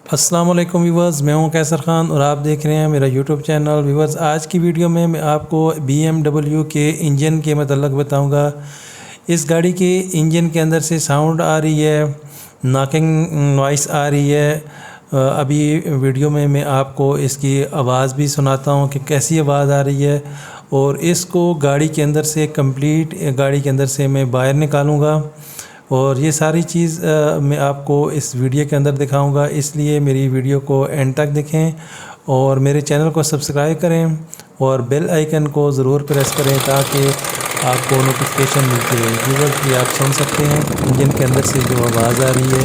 अस्सलाम वालेकुम व्यूवर्स, मैं हूं कैसर ख़ान और आप देख रहे हैं मेरा यूट्यूब चैनल। व्यूवर्स, आज की वीडियो में मैं आपको BMW के इंजन के मतलब बताऊंगा। इस गाड़ी के इंजन के अंदर से साउंड आ रही है, नॉकिंग नॉइस आ रही है। अभी वीडियो में मैं आपको इसकी आवाज़ भी सुनाता हूं कि कैसी आवाज़ आ रही है, और इसको गाड़ी के अंदर से गाड़ी के अंदर से मैं बाहर निकालूंगा, और ये सारी चीज़ मैं आपको इस वीडियो के अंदर दिखाऊंगा। इसलिए मेरी वीडियो को एंड तक देखें और मेरे चैनल को सब्सक्राइब करें और बेल आइकन को ज़रूर प्रेस करें ताकि आपको नोटिफिकेशन मिलती रहे। व्यूअर्स, ये आप सुन सकते हैं इंजन के अंदर से जो आवाज़ आ रही है।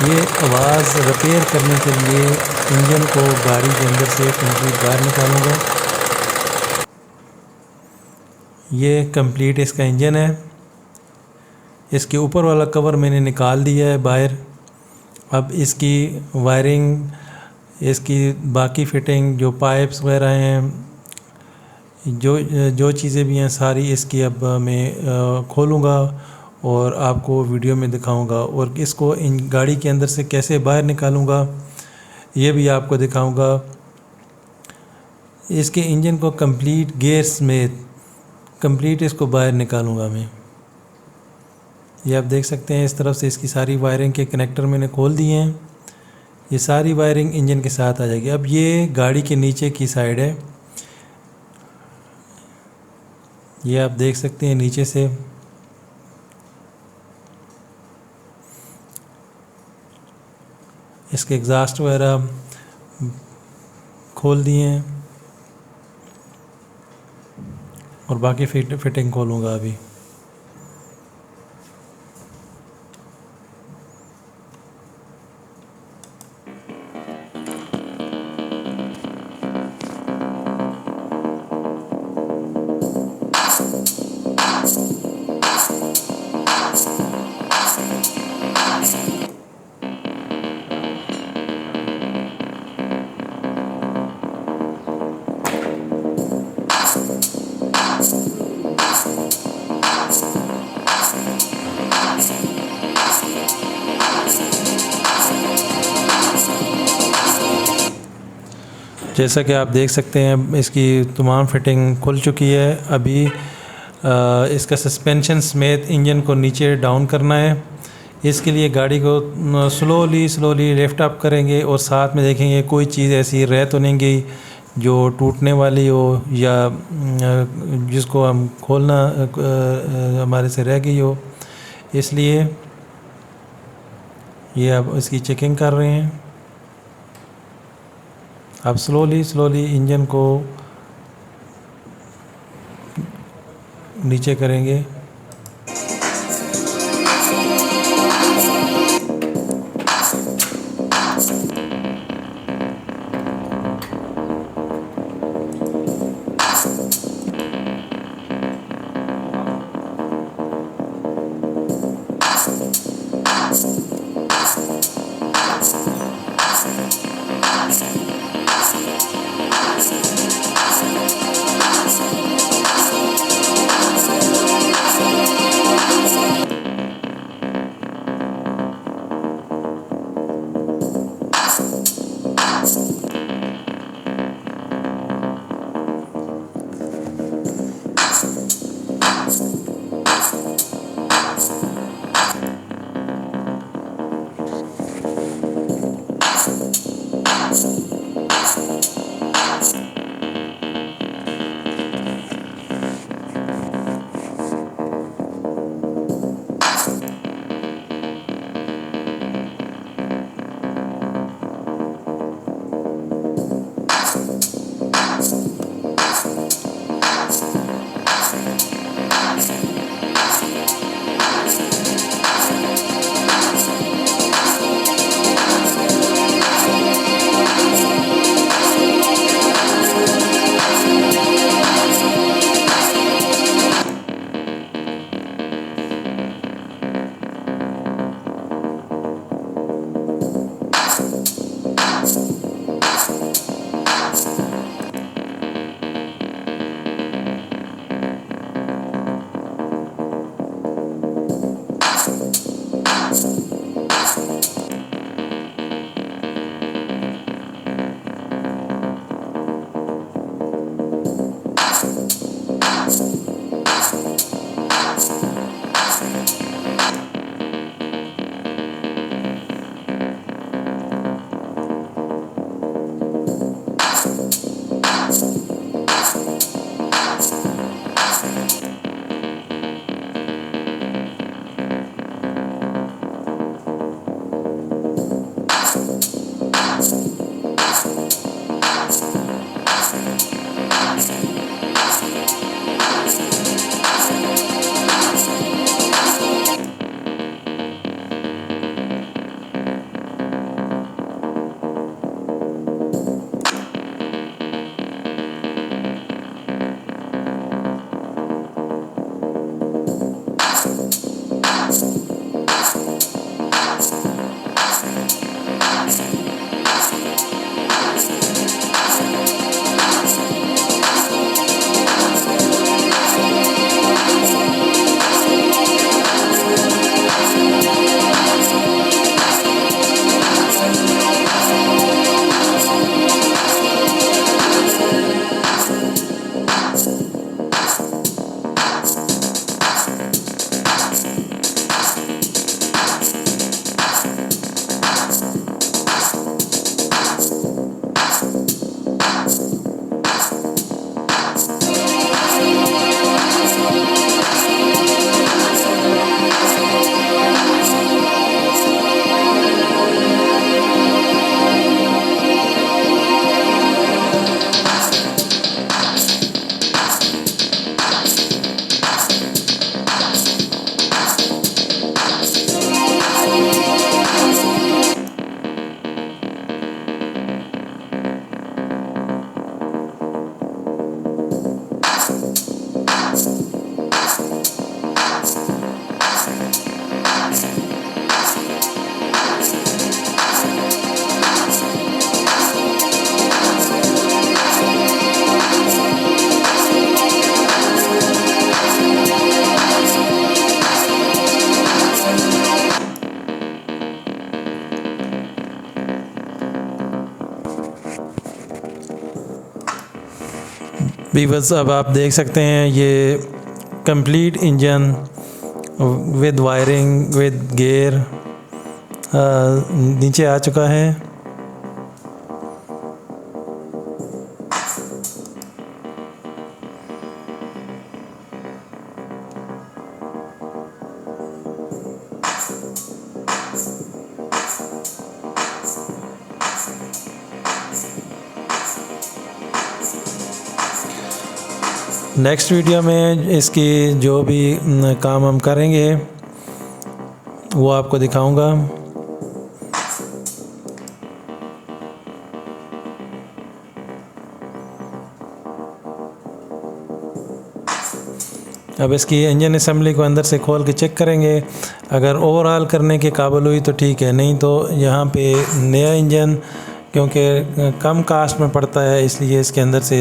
ये आवाज़ रिपेयर करने के लिए इंजन को गाड़ी के अंदर से कंप्लीट बाहर निकालूंगा। ये कंप्लीट इसका इंजन है। इसके ऊपर वाला कवर मैंने निकाल दिया है बाहर। अब इसकी वायरिंग, इसकी बाकी फिटिंग, जो पाइप्स वगैरह हैं, जो चीज़ें भी हैं सारी इसकी अब मैं खोलूँगा और आपको वीडियो में दिखाऊंगा, और इसको इन गाड़ी के अंदर से कैसे बाहर निकालूँगा ये भी आपको दिखाऊंगा। इसके इंजन को कंप्लीट गियर समेत कंप्लीट इसको बाहर निकालूंगा मैं। ये आप देख सकते हैं इस तरफ से इसकी सारी वायरिंग के कनेक्टर मैंने खोल दिए हैं। ये सारी वायरिंग इंजन के साथ आ जाएगी। अब ये गाड़ी के नीचे की साइड है, ये आप देख सकते हैं नीचे से। इसके एग्जॉस्ट वगैरह खोल दिए हैं और बाकी फिटिंग खोलूँगा अभी। जैसा कि आप देख सकते हैं इसकी तमाम फिटिंग खुल चुकी है। अभी इसका सस्पेंशन समेत इंजन को नीचे डाउन करना है। इसके लिए गाड़ी को स्लोली लिफ्ट अप करेंगे और साथ में देखेंगे कोई चीज़ ऐसी रह तो नहीं गई जो टूटने वाली हो या जिसको हम खोलना हमारे से रह गई हो। इसलिए ये अब इसकी चेकिंग कर रहे हैं। अब स्लोली इंजन को नीचे करेंगे। व्यूअर्स अब आप देख सकते हैं ये complete engine with wiring with gear नीचे आ चुका है। नेक्स्ट वीडियो में इसकी जो भी काम हम करेंगे वो आपको दिखाऊंगा। अब इसकी इंजन असेंबली को अंदर से खोल के चेक करेंगे, अगर ओवरऑल करने के काबिल हुई तो ठीक है, नहीं तो यहाँ पे नया इंजन क्योंकि कम कास्ट में पड़ता है इसलिए इसके अंदर से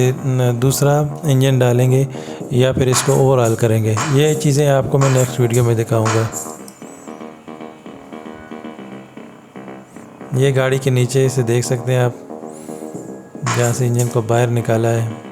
दूसरा इंजन डालेंगे या फिर इसको ओवरऑल करेंगे। ये चीज़ें आपको मैं नेक्स्ट वीडियो में दिखाऊंगा। ये गाड़ी के नीचे से देख सकते हैं आप, जहाँ से इंजन को बाहर निकाला है।